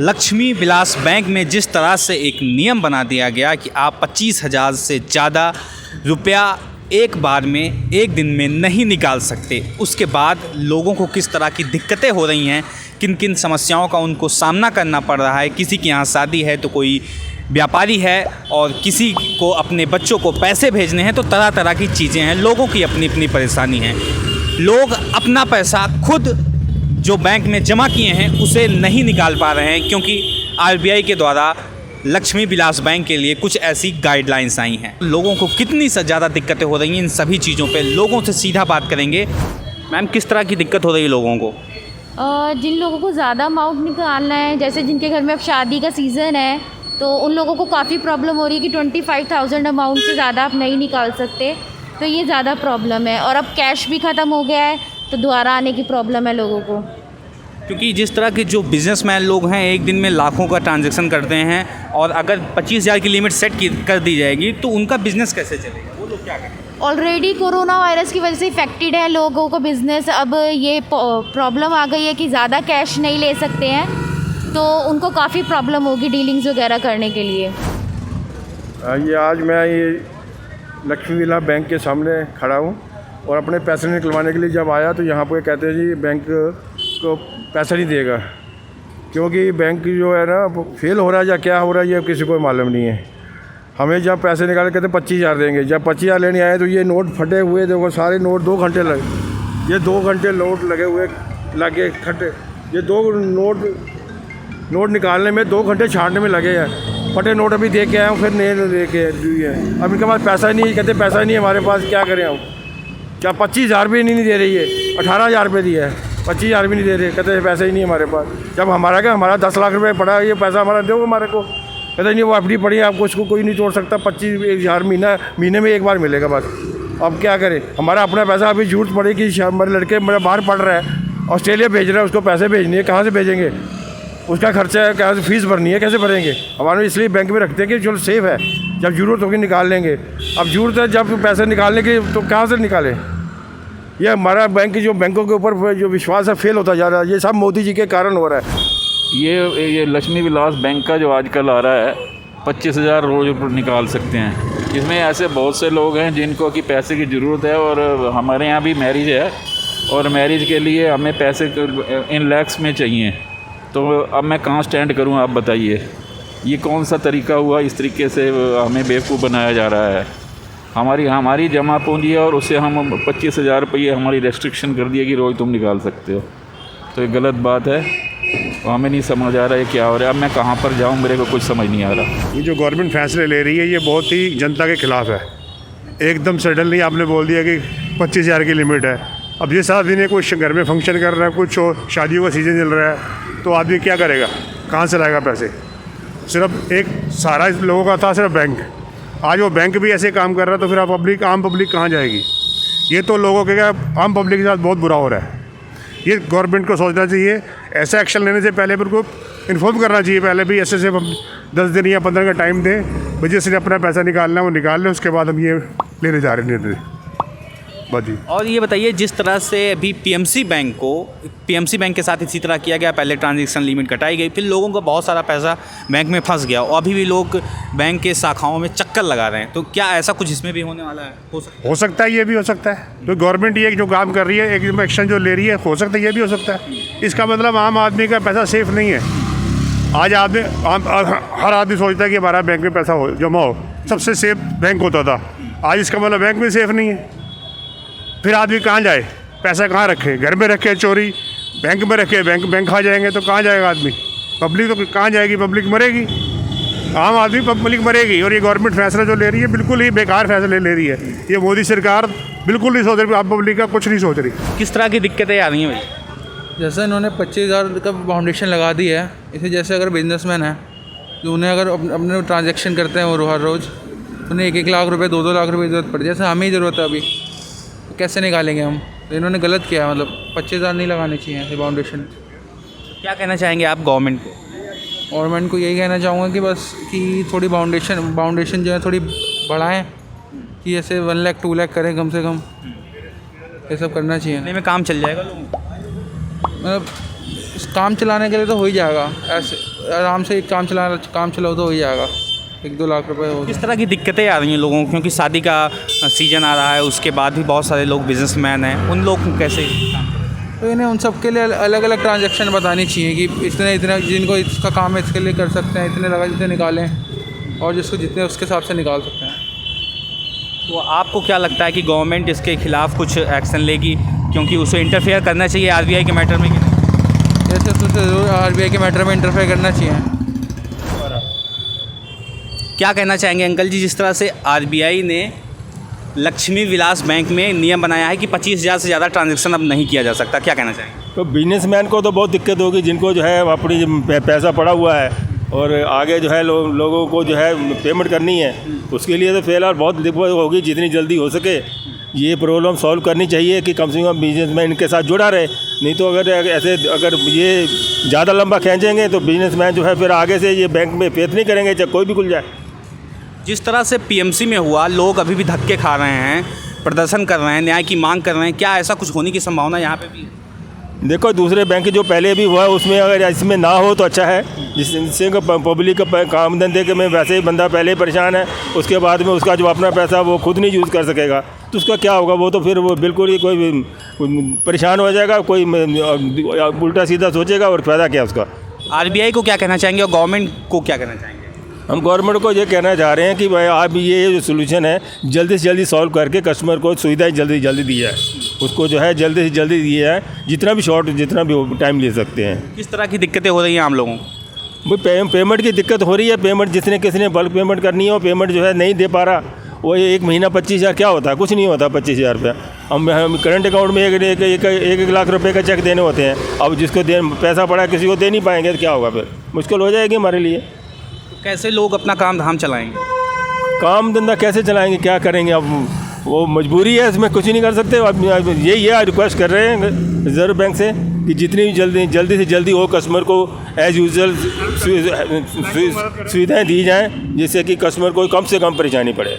Lakshmi Vilas bank में जिस तरह से एक नियम बना दिया गया कि आप 25,000 से ज़्यादा रुपया एक बार में एक दिन में नहीं निकाल सकते, उसके बाद लोगों को किस तरह की दिक्कतें हो रही हैं, किन किन समस्याओं का उनको सामना करना पड़ रहा है। किसी के यहाँ शादी है तो कोई व्यापारी है और किसी को अपने बच्चों को पैसे भेजने हैं, तो तरह तरह की चीज़ें हैं। लोगों की अपनी अपनी परेशानी है। लोग अपना पैसा खुद जो बैंक में जमा किए हैं उसे नहीं निकाल पा रहे हैं, क्योंकि आरबीआई के द्वारा लक्ष्मी विलास बैंक के लिए कुछ ऐसी गाइडलाइंस आई हैं। लोगों को कितनी से ज़्यादा दिक्कतें हो रही हैं इन सभी चीज़ों पे लोगों से सीधा बात करेंगे। मैम, किस तरह की दिक्कत हो रही है लोगों को? जिन लोगों को ज़्यादा अमाउंट निकालना है, जैसे जिनके घर में अब शादी का सीज़न है, तो उन लोगों को काफ़ी प्रॉब्लम हो रही है कि 25,000 अमाउंट से ज़्यादा आप नहीं निकाल सकते, तो ये ज़्यादा प्रॉब्लम है। और अब कैश भी ख़त्म हो गया है, तो दोबारा आने की प्रॉब्लम है लोगों को। क्योंकि जिस तरह के जो बिजनेसमैन लोग हैं एक दिन में लाखों का ट्रांजैक्शन करते हैं, और अगर 25,000 की लिमिट सेट कर दी जाएगी तो उनका बिज़नेस कैसे चलेगा? वो लोग क्या करेंगे? ऑलरेडी कोरोना वायरस की वजह से इफ़ेक्टेड है लोगों का बिज़नेस। अब ये प्रॉब्लम आ गई है कि ज़्यादा कैश नहीं ले सकते हैं, तो उनको काफ़ी प्रॉब्लम होगी डीलिंग्स वगैरह करने के लिए। ये आज मैं ये लक्ष्मी विलास बैंक के सामने खड़ा हूँ और अपने पैसे निकलवाने के लिए जब आया तो यहाँ पे कहते हैं जी बैंक को पैसा नहीं देगा, क्योंकि बैंक जो है ना फेल हो रहा है या क्या हो रहा है ये किसी को मालूम नहीं है। हमें जब पैसे निकाल कहते 25,000 देंगे, जब 25,000 लेने आए तो ये नोट फटे हुए, देखो सारे नोट 2 घंटे लगे, ये 2 घंटे नोट लगे हुए लगे खटे, ये 2 नोट निकालने में 2 घंटे छांटने में लगे हैं। फटे नोट अभी दे के आए हूँ, फिर नहीं दे के दिए हैं। अब इनके पास पैसा नहीं, कहते पैसा नहीं है हमारे पास, क्या करें हम? क्या 25,000 भी नहीं दे रही है, 18,000 रुपये दिए है, 25,000 भी नहीं दे रहे, कहते पैसा ही नहीं है हमारे पास। जब हमारा 10 लाख रुपये पड़ा है, ये पैसा हमारा दो हमारे को, कहते नहीं वो एफडी पड़ी है, आपको इसको कोई नहीं तोड़ सकता, 25,000 महीने में एक बार मिलेगा बस। अब क्या करें? हमारा अपना पैसा अभी जरूरत पड़ी कि हमारे लड़के मेरा बाहर पढ़ रहा है, ऑस्ट्रेलिया भेज रहा है, उसको पैसे भेजने है, कहाँ से भेजेंगे? उसका खर्चा है, कहाँ से फीस भरनी है, कैसे भरेंगे? हमारे इसलिए बैंक में रखते हैं कि चलो सेफ़ है, जब ज़रूरत होगी निकाल लेंगे। अब ज़रूरत है जब पैसे निकालने की, तो कहाँ से निकालें? ये हमारा बैंकों के ऊपर जो विश्वास है फेल होता जा रहा है, ये सब मोदी जी के कारण हो रहा है। ये लक्ष्मी विलास बैंक का जो आजकल आ रहा है 25,000 रोज़ निकाल सकते हैं। इसमें ऐसे बहुत से लोग हैं जिनको कि पैसे की ज़रूरत है, और हमारे यहाँ भी मैरिज है और मैरिज के लिए हमें पैसे इन लैक्स में चाहिए। तो अब मैं कहाँ स्टैंड करूँ, आप बताइए। ये कौन सा तरीका हुआ? इस तरीके से हमें बेवकूफ़ बनाया जा रहा है। हमारी जमा पूंजी है और उससे हम 25,000 रुपये हमारी रेस्ट्रिक्शन कर दिए कि रोज़ तुम निकाल सकते हो, तो ये गलत बात है। हमें नहीं समझ आ रहा है क्या हो रहा है। अब मैं कहाँ पर जाऊँ, मेरे को कुछ समझ नहीं आ रहा। ये जो गवर्नमेंट फैसले ले रही है ये बहुत ही जनता के खिलाफ है। एकदम सडनली आपने बोल दिया कि 25,000 की लिमिट है। अब ये 7 दिन है, कोई घर में फंक्शन कर रहा है, कुछ शादियों का सीज़न चल रहा है, तो आदमी क्या करेगा? कहाँ से लाएगा पैसे? सिर्फ एक सहारा लोगों का था, सिर्फ बैंक। आज वो बैंक भी ऐसे काम कर रहा है, तो फिर आप आम पब्लिक कहाँ जाएगी? ये तो लोगों के आम पब्लिक के साथ बहुत बुरा हो रहा है। ये गवर्नमेंट को सोचना चाहिए, ऐसा एक्शन लेने से पहले फिर को इन्फॉर्म करना चाहिए पहले भी, ऐसे 10 दिन या 15 का टाइम दें, वजह से अपना पैसा निकालना है वो निकाल लें, उसके बाद हम ये लेने जा रहे हैं बस जी। और ये बताइए, जिस तरह से अभी पीएमसी बैंक के साथ इसी तरह किया गया, पहले ट्रांजैक्शन लिमिट कटाई गई, फिर लोगों का बहुत सारा पैसा बैंक में फंस गया और अभी भी लोग बैंक के शाखाओं में चक्कर लगा रहे हैं, तो क्या ऐसा कुछ इसमें भी होने वाला है? हो सकता है, ये भी हो सकता है। तो गवर्नमेंट ये जो काम कर रही है, एक एक्शन जो ले रही है, हो सकता है ये भी हो सकता है। इसका मतलब आम आदमी का पैसा सेफ़ नहीं है। आज हर आदमी सोचता है कि हमारा बैंक में पैसा जमा हो, सबसे सेफ बैंक होता था। आज इसका मतलब बैंक भी सेफ़ नहीं है। फिर आदमी कहाँ जाए? पैसा कहाँ रखे? घर में रखे चोरी, बैंक में रखे, बैंक खा जाएंगे तो कहाँ जाएगा आदमी? पब्लिक तो कहाँ जाएगी? पब्लिक मरेगी, आम आदमी पब्लिक मरेगी। और ये गवर्नमेंट फैसला जो ले रही है बिल्कुल ही बेकार फैसले ले रही है। ये मोदी सरकार बिल्कुल नहीं सोच रही, आम पब्लिक का कुछ नहीं सोच रही। किस तरह की दिक्कतें आ रही हैं भाई? जैसे इन्होंने 25,000 का फाउंडेशन लगा दी है, इसे जैसे अगर बिजनेसमैन है तो उन्हें अगर अपने ट्रांजैक्शन करते हैं वो हर रोज़, उन्हें 1-1 लाख रुपए 2-2 लाख रुपए की ज़रूरत पड़ती है। जैसे हमें ही ज़रूरत है अभी, तो कैसे निकालेंगे हम? तो इन्होंने गलत किया, मतलब 25,000 नहीं लगाने चाहिए ऐसे फाउंडेशन। क्या कहना चाहेंगे आप गवर्नमेंट को? गवर्नमेंट को यही कहना चाहूँगा कि बस कि थोड़ी फाउंडेशन जो है थोड़ी बढ़ाएं, कि ऐसे 1 लाख 2 लाख करें कम से कम, ये सब करना चाहिए। में काम चल जाएगा लोगों को। मतलब काम चलाने के लिए तो हो ही जाएगा, ऐसे आराम से काम चलाओ तो हो ही जाएगा, 1-2 लाख रुपए हो। किस तरह की दिक्कतें आ रही हैं लोगों को, क्योंकि शादी का सीज़न आ रहा है, उसके बाद भी बहुत सारे लोग बिजनेसमैन हैं, उन लोग को कैसे? तो इन्हें उन सब के लिए अलग अलग ट्रांजैक्शन बतानी चाहिए कि इतने जिनको इसका काम है इसके लिए कर सकते हैं, इतने लगा जितने निकालें, और जिसको जितने उसके हिसाब से निकाल सकते हैं। तो आपको क्या लगता है कि गवर्नमेंट इसके खिलाफ़ कुछ एक्शन लेगी, क्योंकि उसे इंटरफेयर करना चाहिए आरबीआई के मैटर में? जैसे तो ज़रूर आरबीआई के मैटर में इंटरफेयर करना चाहिए। क्या कहना चाहेंगे अंकल जी, जिस तरह से आरबीआई ने लक्ष्मी विलास बैंक में नियम बनाया है कि 25,000 से ज़्यादा ट्रांजैक्शन अब नहीं किया जा सकता, क्या कहना चाहेंगे? तो बिजनेसमैन को तो बहुत दिक्कत होगी, जिनको जो है अपनी पैसा पड़ा हुआ है और आगे जो है लोगों को जो है पेमेंट करनी है, उसके लिए तो फ़िलहाल बहुत दिक्कत होगी। जितनी जल्दी हो सके ये प्रॉब्लम सॉल्व करनी चाहिए कि कम से कम बिजनेसमैन इनके साथ जुड़ा रहे, नहीं तो अगर ये ज़्यादा लंबा खींचेंगे तो बिजनेसमैन जो है फिर आगे से ये बैंक में फेथ नहीं करेंगे, चाहे कोई भी खुल जाए। जिस तरह से पीएमसी में हुआ, लोग अभी भी धक्के खा रहे हैं, प्रदर्शन कर रहे हैं, न्याय की मांग कर रहे हैं, क्या ऐसा कुछ होने की संभावना यहाँ पे भी? देखो दूसरे बैंक जो पहले भी हुआ उसमें अगर इसमें ना हो तो अच्छा है, जिससे पब्लिक का काम धंधे के में वैसे ही बंदा पहले ही परेशान है, उसके बाद में उसका जो अपना पैसा वो खुद नहीं यूज़ कर सकेगा तो उसका क्या होगा? वो तो फिर वो बिल्कुल ही कोई परेशान हो जाएगा, कोई उल्टा सीधा सोचेगा और फ़ायदा क्या उसका। आरबीआई को क्या कहना चाहेंगे और गवर्नमेंट को क्या कहना चाहेंगे? हम गवर्नमेंट को ये कहना चाह रहे हैं कि भाई आप ये जो सोल्यूशन है जल्दी से जल्दी सॉल्व करके कस्टमर को सुविधाएं जल्दी से जल्दी दी जाए, उसको जो है जल्दी से जल्दी दिया है, जितना भी टाइम ले सकते हैं। किस तरह की दिक्कतें हो रही हैं आम लोगों को? भाई पेमेंट की दिक्कत हो रही है, पेमेंट जिसने किसने बल्क पेमेंट करनी है वो पेमेंट जो है नहीं दे पा रहा। वो 1 महीना 25,000 क्या होता है? कुछ नहीं होता 25,000 रुपया। हम करंट अकाउंट में एक लाख रुपए का चेक देने होते हैं, अब जिसको पैसा पड़ा किसी को दे नहीं पाएंगे तो क्या होगा? फिर मुश्किल हो जाएगी हमारे लिए। कैसे लोग अपना काम धाम चलाएंगे? काम धंधा कैसे चलाएंगे, क्या करेंगे? अब वो मजबूरी है, इसमें कुछ नहीं कर सकते। अब ये रिक्वेस्ट कर रहे हैं रिजर्व बैंक से कि जितनी जल्दी से जल्दी वो कस्टमर को एज़ यूजुअल सुविधाएं दी जाएं, जिससे कि कस्टमर को कम से कम परेशानी पड़े।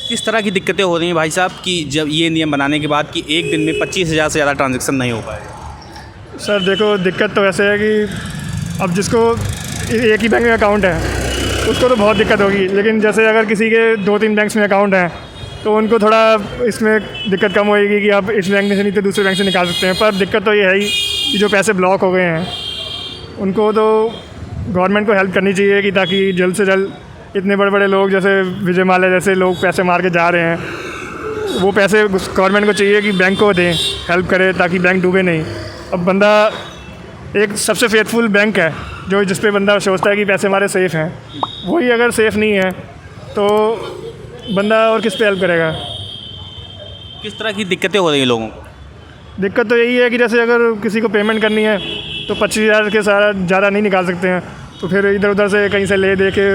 किस तरह की दिक्कतें हो रही हैं भाई साहब कि जब ये नियम बनाने के बाद कि एक दिन में 25,000 से ज़्यादा ट्रांजैक्शन नहीं हो पाए? सर देखो, दिक्कत तो ऐसे है कि अब जिसको एक ही बैंक में अकाउंट है उसको तो बहुत दिक्कत होगी, लेकिन जैसे अगर किसी के 2-3 बैंक्स में अकाउंट हैं तो उनको थोड़ा इसमें दिक्कत कम होएगी कि आप इस बैंक में से नहीं तो दूसरे बैंक से निकाल सकते हैं। पर दिक्कत तो ये है ही कि जो पैसे ब्लॉक हो गए हैं उनको तो गवर्नमेंट को हेल्प करनी चाहिए कि ताकि जल्द से जल्द इतने बड़े बड़े लोग जैसे विजय माल्या जैसे लोग पैसे मार के जा रहे हैं, वो पैसे गवर्नमेंट को चाहिए कि बैंक को दें, हेल्प करे ताकि बैंक डूबे नहीं। अब बंदा एक सबसे फेथफुल बैंक है जो जिस पे बंदा सोचता है कि पैसे हमारे सेफ़ हैं, वही अगर सेफ़ नहीं है तो बंदा और किस पे हेल्प करेगा? किस तरह की दिक्कतें हो रही हैं लोगों को? दिक्कत तो यही है कि जैसे अगर किसी को पेमेंट करनी है तो 25,000 के सारा ज़्यादा नहीं निकाल सकते हैं, तो फिर इधर उधर से कहीं से ले दे के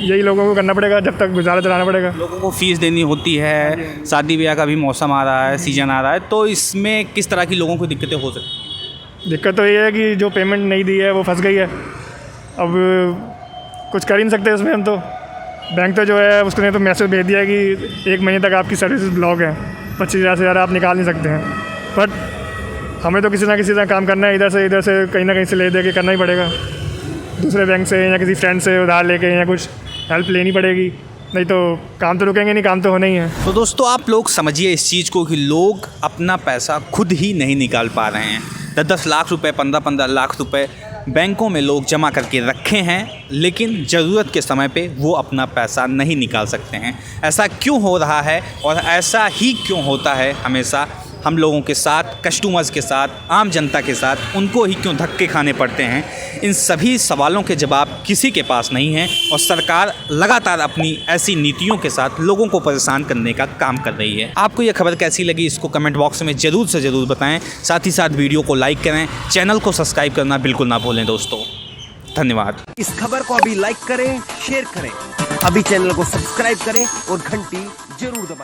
यही लोगों को करना पड़ेगा, जब तक गुजारा चलाना पड़ेगा। लोगों को फ़ीस देनी होती है, शादी ब्याह का भी मौसम आ रहा है, सीजन आ रहा है, तो इसमें किस तरह की लोगों को दिक्कतें हो सकती हैं? दिक्कत तो ये है कि जो पेमेंट नहीं दी है वो फंस गई है, अब कुछ कर ही नहीं सकते उसमें हम तो। बैंक तो जो है उसने तो मैसेज भेज दिया है कि 1 महीने तक आपकी सर्विसेज ब्लॉक है, 25,000 से ज़्यादा आप निकाल नहीं सकते हैं। बट हमें तो किसी ना किसी तरह काम करना है, इधर से कहीं ना कहीं से ले दे के करना ही पड़ेगा, दूसरे बैंक से या किसी फ्रेंड से उधार लेके या कुछ हेल्प लेनी पड़ेगी, नहीं तो काम तो रुकेंगे नहीं, काम तो होना ही है। तो दोस्तों आप लोग समझिए इस चीज़ को कि लोग अपना पैसा खुद ही नहीं निकाल पा रहे हैं। 10-10 लाख रुपए, 15-15 लाख रुपए बैंकों में लोग जमा करके रखे हैं, लेकिन ज़रूरत के समय पे वो अपना पैसा नहीं निकाल सकते हैं। ऐसा क्यों हो रहा है और ऐसा ही क्यों होता है हमेशा हम लोगों के साथ, कस्टमर्स के साथ, आम जनता के साथ, उनको ही क्यों धक्के खाने पड़ते हैं? इन सभी सवालों के जवाब किसी के पास नहीं है और सरकार लगातार अपनी ऐसी नीतियों के साथ लोगों को परेशान करने का काम कर रही है। आपको यह खबर कैसी लगी इसको कमेंट बॉक्स में ज़रूर से ज़रूर बताएं। साथ ही साथ वीडियो को लाइक करें, चैनल को सब्सक्राइब करना बिल्कुल ना भूलें दोस्तों। धन्यवाद। इस खबर को अभी लाइक करें, शेयर करें, अभी चैनल को सब्सक्राइब करें और घंटी जरूर दबाएं।